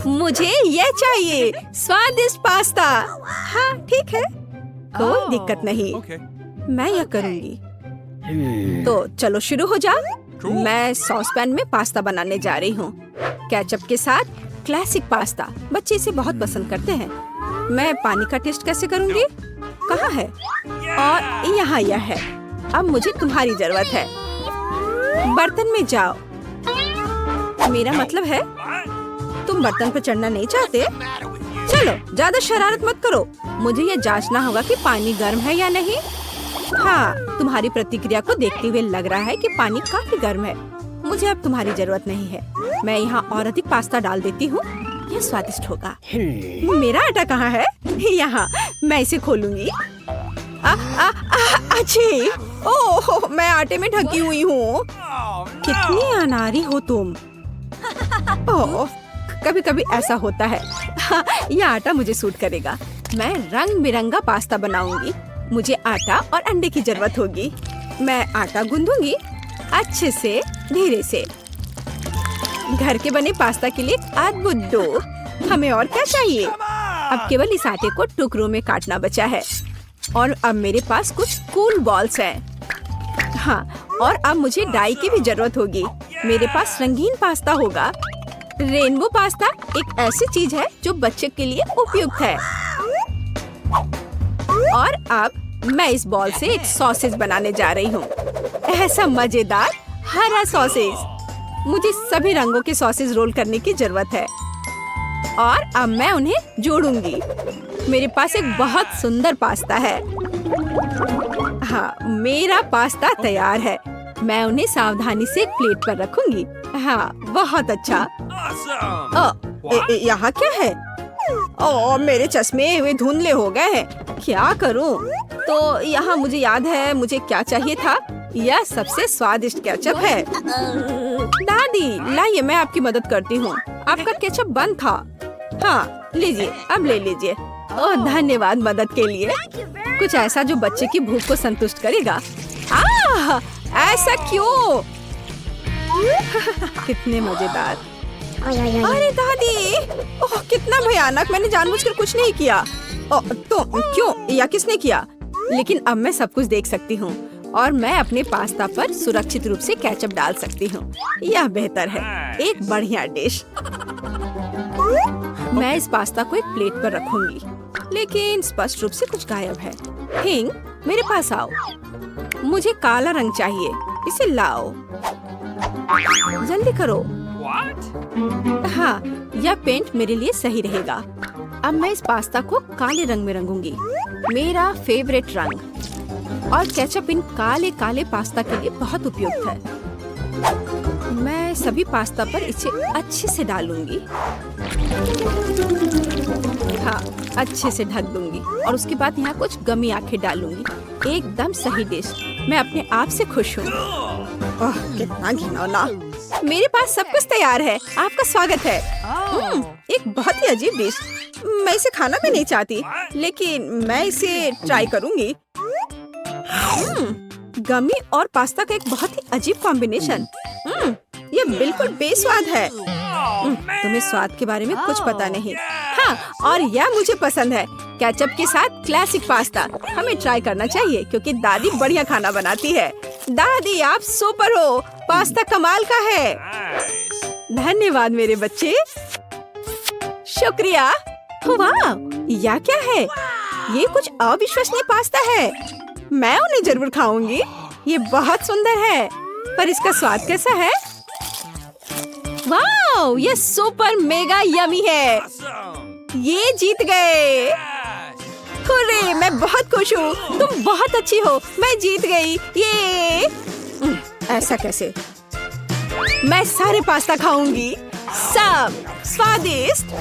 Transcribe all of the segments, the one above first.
मुझे ये चाहिए, स्वादिष्ट पास्ता। हाँ ठीक है, कोई दिक्कत नहीं, मैं यह करूँगी। तो चलो शुरू हो जाओ। मैं सॉस पैन में पास्ता बनाने जा रही हूँ, केचप के साथ क्लासिक पास्ता। बच्चे इसे बहुत पसंद करते हैं। मैं पानी का टेस्ट कैसे करूँगी? कहाँ है? और यहाँ यह है। अब मुझे तुम्हारी जरूरत है। बर्तन में जाओ। मेरा मतलब है तुम बर्तन पर चढ़ना नहीं चाहते? चलो ज्यादा शरारत मत करो। मुझे ये जांचना होगा कि पानी गर्म है या नहीं। हाँ, तुम्हारी प्रतिक्रिया को देखते हुए लग रहा है कि पानी काफी गर्म है। मुझे अब तुम्हारी जरूरत नहीं है। मैं यहाँ और अधिक पास्ता डाल देती हूँ, यह स्वादिष्ट होगा। मेरा आटा कहाँ है? यहाँ, मैं इसे खोलूंगी। अच्छी, ओह, मैं आटे में ढकी हुई हूँ। कितनी अनाड़ी हो तुम। ओह, कभी कभी ऐसा होता है। हाँ, यह आटा मुझे सूट करेगा। मैं रंग बिरंगा पास्ता बनाऊंगी। मुझे आटा और अंडे की जरूरत होगी। मैं आटा गूंदूंगी अच्छे से, धीरे से। घर के बने पास्ता के लिए अद्भुत डो। हमें और क्या चाहिए? अब केवल इस आटे को टुकड़ों में काटना बचा है। और अब मेरे पास कुछ कूल बॉल्स हैं। हाँ, और अब मुझे डाई की भी जरूरत होगी। मेरे पास रंगीन पास्ता होगा। रेनबो पास्ता एक ऐसी चीज है जो बच्चे के लिए उपयुक्त है। और अब मैं इस बॉल से एक सॉसेज बनाने जा रही हूँ। ऐसा मजेदार हरा सॉसेज। मुझे सभी रंगों के सॉसेज रोल करने की जरूरत है। और अब मैं उन्हें जोड़ूंगी। मेरे पास एक बहुत सुंदर पास्ता है। हाँ, मेरा पास्ता तैयार है। मैं उन्हें सावधानी से एक प्लेट पर रखूंगी। हाँ, बहुत अच्छा। यहाँ क्या है? ओह, मेरे चश्मे वे धुंधले हो गए हैं। क्या करूं? तो यहाँ मुझे याद है मुझे क्या चाहिए था। यह सबसे स्वादिष्ट केचप है। दादी लाइए, मैं आपकी मदद करती हूँ। आपका केचप बंद था। हाँ, लीजिए, अब ले लीजिए। ओह, धन्यवाद मदद के लिए। कुछ ऐसा जो बच्चे की भूख को संतुष्ट करेगा। ऐसा क्यों? कितने मजेदार। अरे दादी, ओह कितना भयानक। मैंने जानबूझकर कुछ नहीं किया। तो क्यों या किसने किया? लेकिन अब मैं सब कुछ देख सकती हूँ और मैं अपने पास्ता पर सुरक्षित रूप से केचप डाल सकती हूँ। यह बेहतर है, एक बढ़िया डिश। मैं इस पास्ता को एक प्लेट पर रखूंगी, लेकिन स्पष्ट रूप से कुछ गायब है। हिंग, मेरे पास आओ। मुझे काला रंग चाहिए, इसे लाओ। जल्दी करो। हाँ, यह पेंट मेरे लिए सही रहेगा। अब मैं इस पास्ता को काले रंग में रंगूंगी, मेरा फेवरेट रंग। और केचप इन काले काले पास्ता के लिए बहुत उपयुक्त है। मैं सभी पास्ता पर इसे अच्छे से डालूंगी। हाँ, अच्छे से ढक दूंगी और उसके बाद यहाँ कुछ गमी आंखें डालूंगी। एकदम सही डिश। मैं अपने आप से खुश हूँ। कितना घिनौना। मेरे पास सब कुछ तैयार है। आपका स्वागत है। एक बहुत ही अजीब डिश। मैं इसे खाना भी नहीं चाहती, लेकिन मैं इसे ट्राई करूंगी। गमी और पास्ता का एक बहुत ही अजीब कॉम्बिनेशन। ये बिल्कुल बेस्वाद है। तुम्हें स्वाद के बारे में कुछ पता नहीं। हाँ, और यह मुझे पसंद है। केचप के साथ क्लासिक पास्ता हमें ट्राई करना चाहिए, क्योंकि दादी बढ़िया खाना बनाती है। दादी आप सुपर हो। पास्ता कमाल का है। धन्यवाद मेरे बच्चे। शुक्रिया। वाह, यह क्या है? ये कुछ अविश्वसनीय पास्ता है। मैं उन्हें जरूर खाऊंगी। ये बहुत सुंदर है, पर इसका स्वाद कैसा है? वाह, ये सुपर मेगा यमी है। ये जीत गए। हुर्रे, मैं बहुत खुश हूँ। तुम बहुत अच्छी हो। मैं जीत गई। ये ऐसा कैसे? मैं सारे पास्ता खाऊंगी, सब स्वादिष्ट।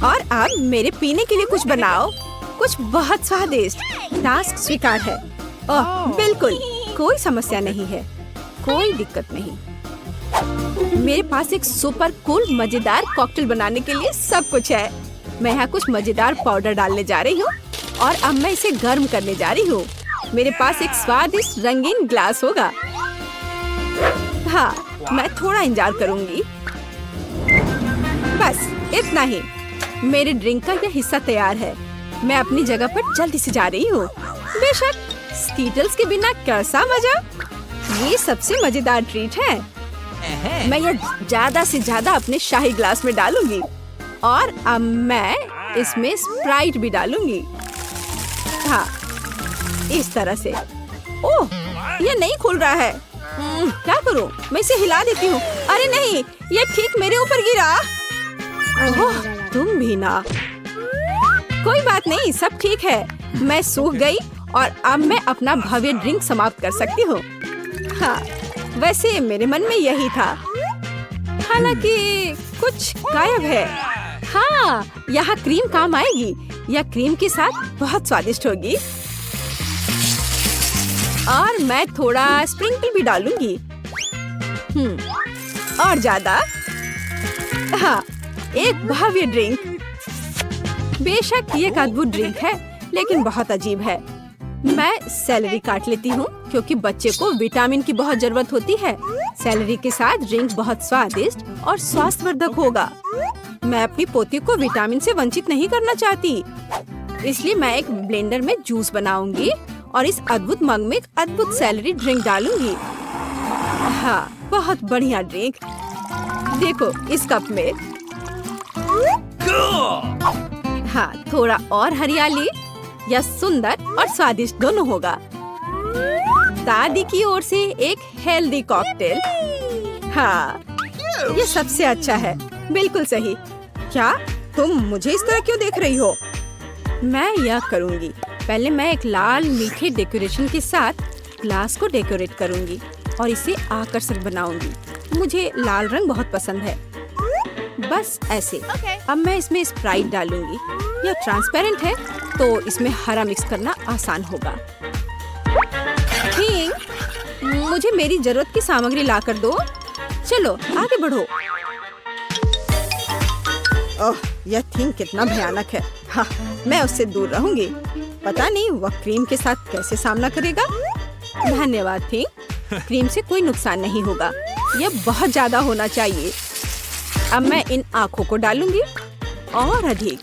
और अब मेरे पीने के लिए कुछ बनाओ, कुछ बहुत स्वादिष्ट। टास्क स्वीकार है। ओह बिल्कुल, कोई समस्या नहीं है, कोई दिक्कत नहीं। मेरे पास एक सुपर कूल मजेदार कॉकटेल बनाने के लिए सब कुछ है। मैं यहाँ कुछ मजेदार पाउडर डालने जा रही हूँ और अब मैं इसे गर्म करने जा रही हूँ। मेरे पास एक स्वादिष्ट रंगीन ग्लास होगा। हाँ, मैं थोड़ा इंतजार करूँगी। बस इतना ही। मेरे ड्रिंक का यह हिस्सा तैयार है। मैं अपनी जगह पर जल्दी से जा रही हूँ। बेशक स्कीटल्स के बिना कैसा मजा। ये सबसे मजेदार ट्रीट है। मैं यह ज्यादा से ज्यादा अपने शाही ग्लास में डालूंगी और अब मैं इसमें स्प्राइट भी डालूंगी। हाँ, इस तरह से। ओह, ये नहीं खुल रहा है। क्या करूं? मैं इसे हिला देती हूँ। अरे नहीं, ये ठीक मेरे ऊपर गिरा। ओह, तुम भी ना। कोई बात नहीं, सब ठीक है। मैं सूख गई और अब मैं अपना भव्य ड्रिंक समाप्त कर सकती हूँ। हाँ, वैसे मेरे मन में यही था। हालांकि कुछ गायब है। हाँ, यहाँ क्रीम काम आएगी। यह क्रीम के साथ बहुत स्वादिष्ट होगी। और मैं थोड़ा स्प्रिंकल भी डालूंगी। और ज्यादा। हाँ, एक भव्य ड्रिंक। बेशक ये एक अद्भुत ड्रिंक है, लेकिन बहुत अजीब है। मैं सेलेरी काट लेती हूँ क्योंकि बच्चे को विटामिन की बहुत जरूरत होती है। सेलेरी के साथ ड्रिंक बहुत स्वादिष्ट और स्वास्थ्यवर्धक होगा। मैं अपनी पोती को विटामिन से वंचित नहीं करना चाहती, इसलिए मैं एक ब्लेंडर में जूस बनाऊंगी और इस अद्भुत मग में एक अद्भुत सेलेरी ड्रिंक डालूंगी। हाँ, बहुत बढ़िया ड्रिंक। देखो इस कप में। हाँ, थोड़ा और हरियाली। यह सुंदर और स्वादिष्ट दोनों होगा। दादी की ओर से एक हेल्दी कॉकटेल। हाँ, ये सबसे अच्छा है। बिल्कुल सही। क्या तुम मुझे इस तरह क्यों देख रही हो? मैं यह करूँगी। पहले मैं एक लाल मीठे डेकोरेशन के साथ ग्लास को डेकोरेट करूँगी और इसे आकर्षक बनाऊंगी। मुझे लाल रंग बहुत पसंद है। बस ऐसे। अब मैं इसमें स्प्राइट डालूंगी। यह ट्रांसपेरेंट है तो इसमें हरा मिक्स करना आसान होगा। थिंग, मुझे मेरी जरूरत की सामग्री ला कर दो। चलो आगे बढ़ो। ओह, यह थिंग कितना भयानक है। हाँ, मैं उससे दूर रहूंगी। पता नहीं वह क्रीम के साथ कैसे सामना करेगा। धन्यवाद थिंग, क्रीम से कोई नुकसान नहीं होगा। यह बहुत ज्यादा होना चाहिए। अब मैं इन आँखों को डालूंगी और अधिक।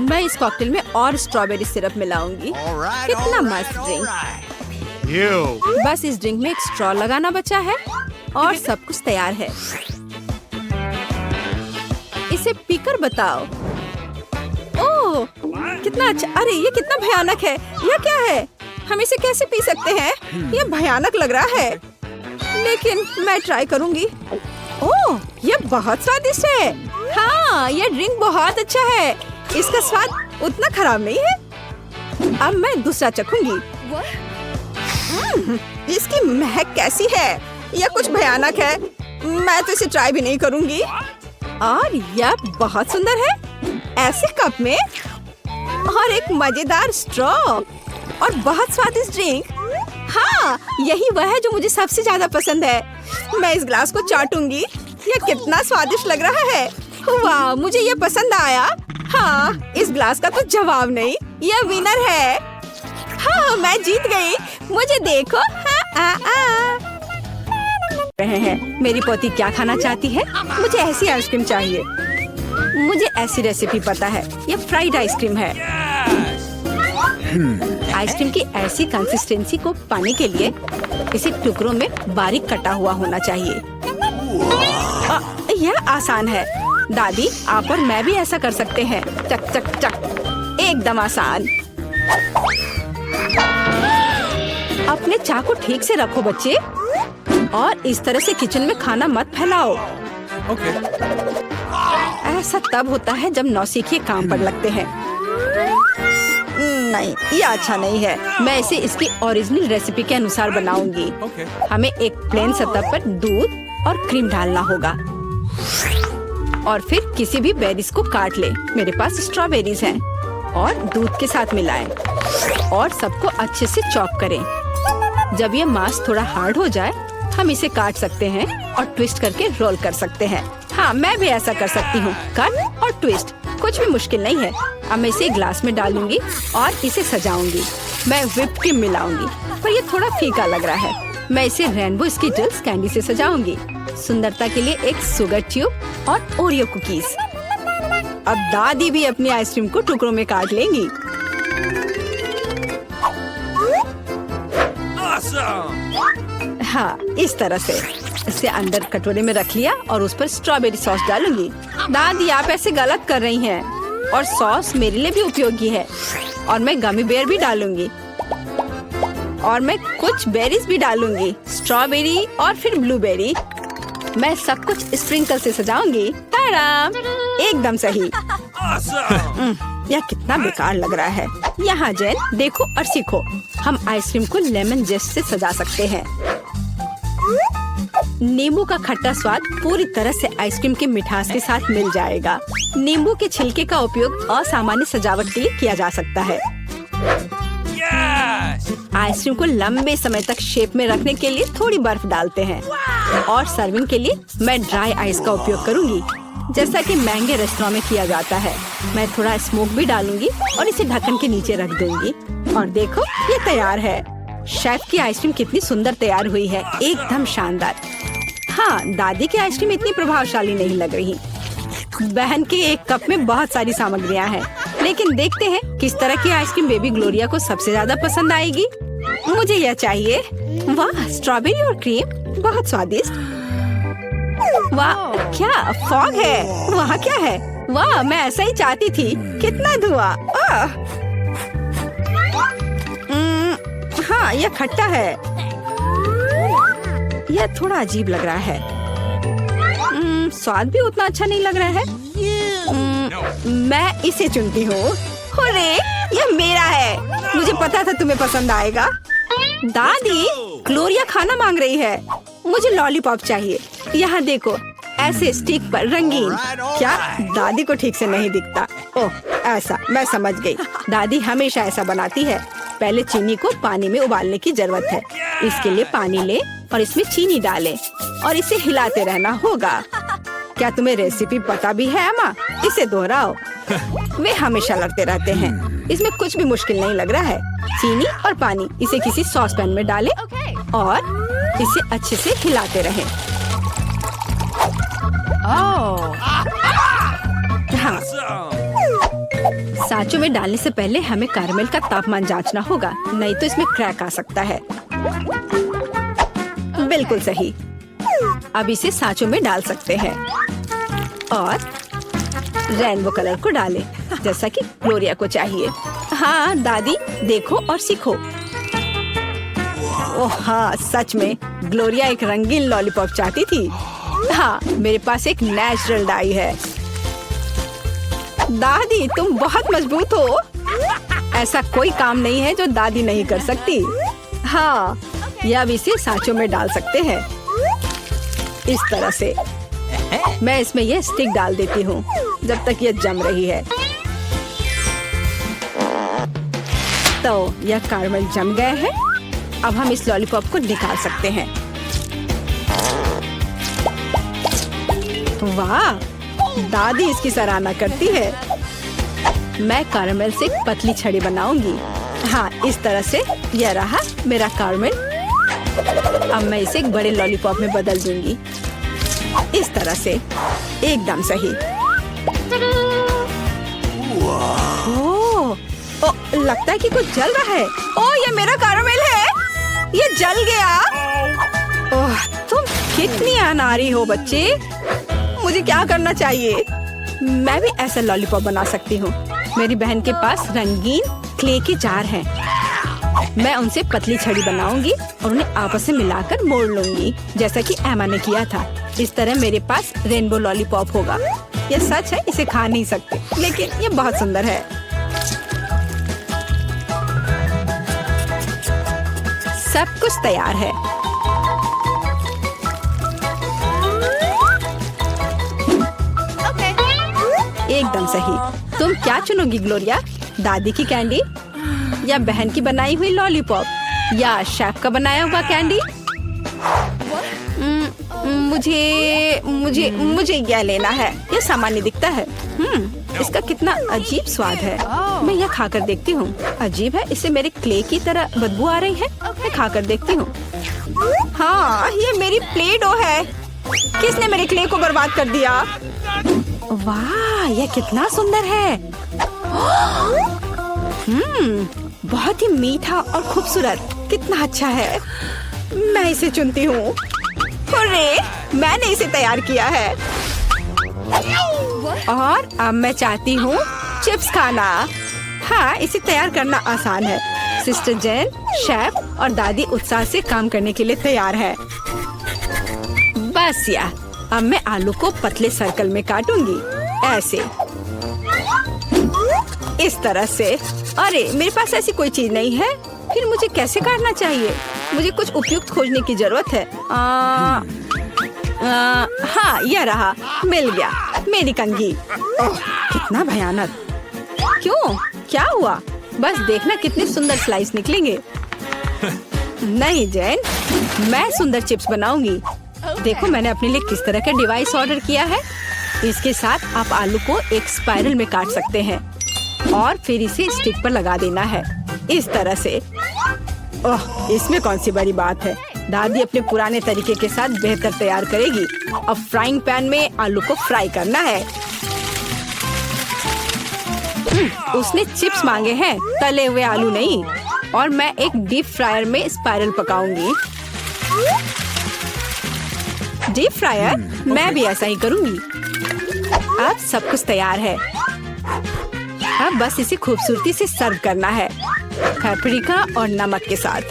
मैं इस कॉकटेल में और स्ट्रॉबेरी सिरप मिलाऊंगी। कितना मस्त ड्रिंक। बस इस ड्रिंक में एक स्ट्रॉ लगाना बचा है और सब कुछ तैयार है। इसे पीकर बताओ। ओह, कितना अच्छा। अरे ये कितना भयानक है। यह क्या है? हम इसे कैसे पी सकते हैं? यह भयानक लग रहा है, लेकिन मैं ट्राई करूंगी। ओह, यह बहुत स्वादिष्ट है। हाँ, यह ड्रिंक बहुत अच्छा है। इसका स्वाद उतना खराब नहीं है। अब मैं दूसरा चखूंगी। इसकी महक कैसी है? यह कुछ भयानक है। मैं तो इसे ट्राई भी नहीं करूंगी। और यह बहुत सुंदर है। ऐसे कप में और एक मजेदार स्ट्रॉ और बहुत स्वादिष्ट ड्रिंक। हाँ, यही वह है जो मुझे सबसे ज्यादा पसंद है। मैं इस ग्लास को चाटूंगी। यह कितना स्वादिष्ट लग रहा है। वाह, मुझे यह पसंद आया। हाँ, इस ग्लास का तो जवाब नहीं। यह विनर है। हाँ, मैं जीत गई। मुझे देखो। रहे हैं। मेरी पोती क्या खाना चाहती है? मुझे ऐसी आइसक्रीम चाहिए। मुझे ऐसी रेसिपी पता है। यह फ्राइड आइसक्रीम है। आइसक्रीम की ऐसी कंसिस्टेंसी को पाने के लिए इसे टुकड़ों में बारीक कटा हुआ होना चाहिए। यह आसान है। दादी, आप और मैं भी ऐसा कर सकते हैं। चक चक चक, एकदम आसान। अपने चाकू ठीक से रखो बच्चे, और इस तरह से किचन में खाना मत फैलाओ। ऐसा तब होता है जब नौसिखिए काम पर लगते हैं। नहीं, ये अच्छा नहीं है। मैं इसे इसकी ओरिजिनल रेसिपी के अनुसार बनाऊंगी। हमें एक प्लेन सतह पर दूध और क्रीम डालना होगा और फिर किसी भी बेरीज को काट ले। मेरे पास स्ट्रॉबेरीज हैं और दूध के साथ मिलाएं और सबको अच्छे से चॉप करें। जब ये मांस थोड़ा हार्ड हो जाए, हम इसे काट सकते हैं और ट्विस्ट करके रोल कर सकते हैं। हाँ, मैं भी ऐसा कर सकती हूँ। कट और ट्विस्ट कुछ भी मुश्किल नहीं है। अब मैं इसे ग्लास में डालूंगी और इसे सजाऊंगी। मैं व्हिप क्रीम मिलाऊंगी, पर ये थोड़ा फीका लग रहा है। मैं इसे रेनबो स्कीटल्स कैंडी से सजाऊंगी। सुंदरता के लिए एक शुगर ट्यूब और ओरियो कुकीज। अब दादी भी अपनी आइसक्रीम को टुकड़ों में काट लेंगी। हाँ, इस तरह से इसे अंदर कटोरे में रख लिया और उस पर स्ट्रॉबेरी सॉस डालूंगी। दादी आप ऐसे गलत कर रही हैं और सॉस मेरे लिए भी उपयोगी है। और मैं गमी बेयर भी डालूंगी और मैं कुछ बेरीज भी डालूंगी, स्ट्रॉबेरी और फिर ब्लूबेरी। मैं सब कुछ स्प्रिंकल से सजाऊंगी। एकदम सही। यह कितना बेकार लग रहा है। यहाँ जेन देखो और सीखो। हम आइसक्रीम को लेमन जेस्ट से सजा सकते हैं। नींबू का खट्टा स्वाद पूरी तरह से आइसक्रीम की मिठास के साथ मिल जाएगा। नींबू के छिलके का उपयोग असामान्य सजावट के लिए किया जा सकता है। आइसक्रीम को लंबे समय तक शेप में रखने के लिए थोड़ी बर्फ डालते हैं और सर्विंग के लिए मैं ड्राई आइस का उपयोग करूंगी, जैसा कि महंगे रेस्टोरेंट में किया जाता है। मैं थोड़ा स्मोक भी डालूंगी और इसे ढक्कन के नीचे रख दूंगी। और देखो, ये तैयार है। शेफ की आइसक्रीम कितनी सुंदर तैयार हुई है, एकदम शानदार। हाँ, दादी की आइसक्रीम इतनी प्रभावशाली नहीं लग रही। बहन के एक कप में बहुत सारी सामग्रियाँ हैं, लेकिन देखते हैं किस तरह की आइसक्रीम बेबी ग्लोरिया को सबसे ज्यादा पसंद आएगी। मुझे यह चाहिए। वाह, स्ट्रॉबेरी और क्रीम, बहुत स्वादिष्ट। वाह, क्या फॉग है। वहाँ क्या है? वाह, मैं ऐसा ही चाहती थी। कितना धुआं। हाँ, यह खट्टा है। यह थोड़ा अजीब लग रहा है। स्वाद भी उतना अच्छा नहीं लग रहा है। मैं इसे चुनती हूँ। अरे, यह मेरा है। मुझे पता था तुम्हें पसंद आएगा। दादी, ग्लोरिया खाना मांग रही है। मुझे लॉलीपॉप चाहिए। यहाँ देखो, ऐसे स्टिक पर रंगीन। क्या दादी को ठीक से नहीं दिखता? ओह, ऐसा, मैं समझ गई। दादी हमेशा ऐसा बनाती है। पहले चीनी को पानी में उबालने की जरूरत है। इसके लिए पानी ले और इसमें चीनी डालें और इसे हिलाते रहना होगा। क्या तुम्हें रेसिपी पता भी है अम्मा? इसे दोहराओ। वे हमेशा लड़ते रहते हैं। इसमें कुछ भी मुश्किल नहीं लग रहा है। चीनी और पानी, इसे किसी सॉस पैन में डालें और इसे अच्छे से हिलाते रहें। हाँ, सांचों में डालने से पहले हमें कैरमेल का तापमान जांचना होगा, नहीं तो इसमें क्रैक आ सकता है। बिल्कुल सही। अब इसे सांचों में डाल सकते हैं और रेनबो कलर को डालें, जैसा कि ग्लोरिया को चाहिए। हाँ दादी, देखो और सीखो। ओह हाँ, सच में ग्लोरिया एक रंगीन लॉलीपॉप चाहती थी। हाँ, मेरे पास एक नेचुरल डाई है। दादी, तुम बहुत मजबूत हो। ऐसा कोई काम नहीं है जो दादी नहीं कर सकती। हाँ, या अब इसे सांचों में डाल सकते हैं इस तरह से। मैं इसमें यह स्टिक डाल देती हूँ जब तक यह जम रही है। तो यह कैरमेल जम गए हैं। अब हम इस लॉलीपॉप को निकाल सकते हैं। वाह, दादी इसकी सराहना करती है। मैं कैरमेल से एक पतली छड़ी बनाऊंगी। हाँ, इस तरह से। यह रहा मेरा कैरमेल। अब मैं इसे एक बड़े लॉलीपॉप में बदल दूंगी, इस तरह से। एकदम सही। ओह, लगता है कि कुछ जल रहा है। ओह, ये मेरा कैरमेल है। ये जल गया। ओह, तुम कितनी अनाड़ी हो बच्चे। मुझे क्या करना चाहिए? मैं भी ऐसा लॉलीपॉप बना सकती हूँ। मेरी बहन के पास रंगीन क्ले के जार हैं। मैं उनसे पतली छड़ी बनाऊंगी और उन्हें आपस में मिलाकर मोड़ लूंगी, जैसा कि एमा ने किया था। इस तरह मेरे पास रेनबो लॉलीपॉप होगा। यह सच है, इसे खा नहीं सकते, लेकिन ये बहुत सुंदर है। सब कुछ तैयार है। एकदम सही। तुम क्या चुनोगी ग्लोरिया? दादी की कैंडी या बहन की बनाई हुई लॉलीपॉप या शेफ का बनाया हुआ कैंडी? मुझे मुझे मुझे यह लेना है। यह सामान्य दिखता है। इसका कितना अजीब स्वाद है। मैं यह खाकर देखती हूँ। अजीब है, इसे मेरे क्ले की तरह बदबू आ रही है। मैं खाकर देखती हूँ। हाँ, ये मेरी प्ले डो है। किसने मेरे क्ले को बर्बाद कर दिया? वाह, यह कितना सुंदर है। बहुत ही मीठा और खूबसूरत। कितना अच्छा है। मैं इसे चुनती हूँ। हुर्रे, मैंने इसे तैयार किया है। और अब मैं चाहती हूँ चिप्स खाना। हाँ, इसे तैयार करना आसान है। सिस्टर जेन, शेफ और दादी उत्साह से काम करने के लिए तैयार है। बस यार, अब मैं आलू को पतले सर्कल में काटूंगी, ऐसे, इस तरह से। अरे, मेरे पास ऐसी कोई चीज नहीं है। फिर मुझे कैसे काटना चाहिए? मुझे कुछ उपयुक्त खोजने की जरूरत है। हाँ, यह रहा, मिल गया, मेरी कंघी। ओह, कितना भयानक। क्यों? क्या हुआ? बस देखना कितने सुंदर स्लाइस निकलेंगे। नहीं जेन, मैं सुंदर चिप्स बनाऊंगी। देखो मैंने अपने लिए किस तरह का डिवाइस ऑर्डर किया है। इसके साथ आप आलू को एक स्पाइरल में काट सकते हैं और फिर इसे स्टिक पर लगा देना है, इस तरह से। ओह, इसमें कौन सी बड़ी बात है। दादी अपने पुराने तरीके के साथ बेहतर तैयार करेगी। अब फ्राइंग पैन में आलू को फ्राई करना है। उसने चिप्स मांगे हैं, तले हुए आलू नहीं। और मैं एक डीप फ्रायर में स्पाइरल पकाऊंगी। Deep fryer? मैं भी ऐसा ही करूंगी। अब सब कुछ तैयार है। अब बस इसे खूबसूरती से सर्व करना है, पेपरिका और नमक के साथ।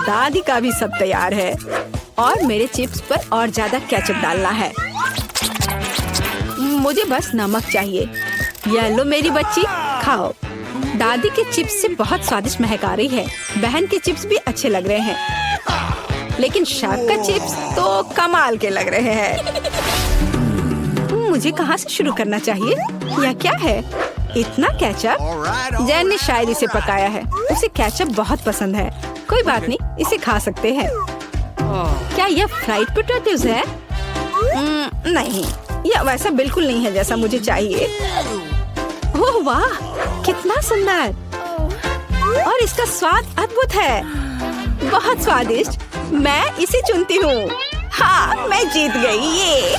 दादी का भी सब तैयार है और मेरे चिप्स पर और ज्यादा केचप डालना है। मुझे बस नमक चाहिए। ये लो मेरी बच्ची, खाओ। दादी के चिप्स से बहुत स्वादिष्ट महक आ रही है। बहन के चिप्स भी अच्छे लग रहे हैं, लेकिन शेफ का चिप्स तो कमाल के लग रहे हैं। मुझे कहाँ से शुरू करना चाहिए? यह क्या है? इतना केचप? जैन ने शायद इसे पकाया है। उसे केचप बहुत पसंद है। कोई बात नहीं, इसे खा सकते हैं। क्या यह फ्राइड पोटैटोज है? नहीं, यह वैसा बिल्कुल नहीं है जैसा मुझे चाहिए। ओह वाह, कितना सुंदर। और इसका स्वाद अद्भुत है, बहुत स्वादिष्ट। मैं इसे चुनती हूँ। हाँ, मैं जीत गई। ये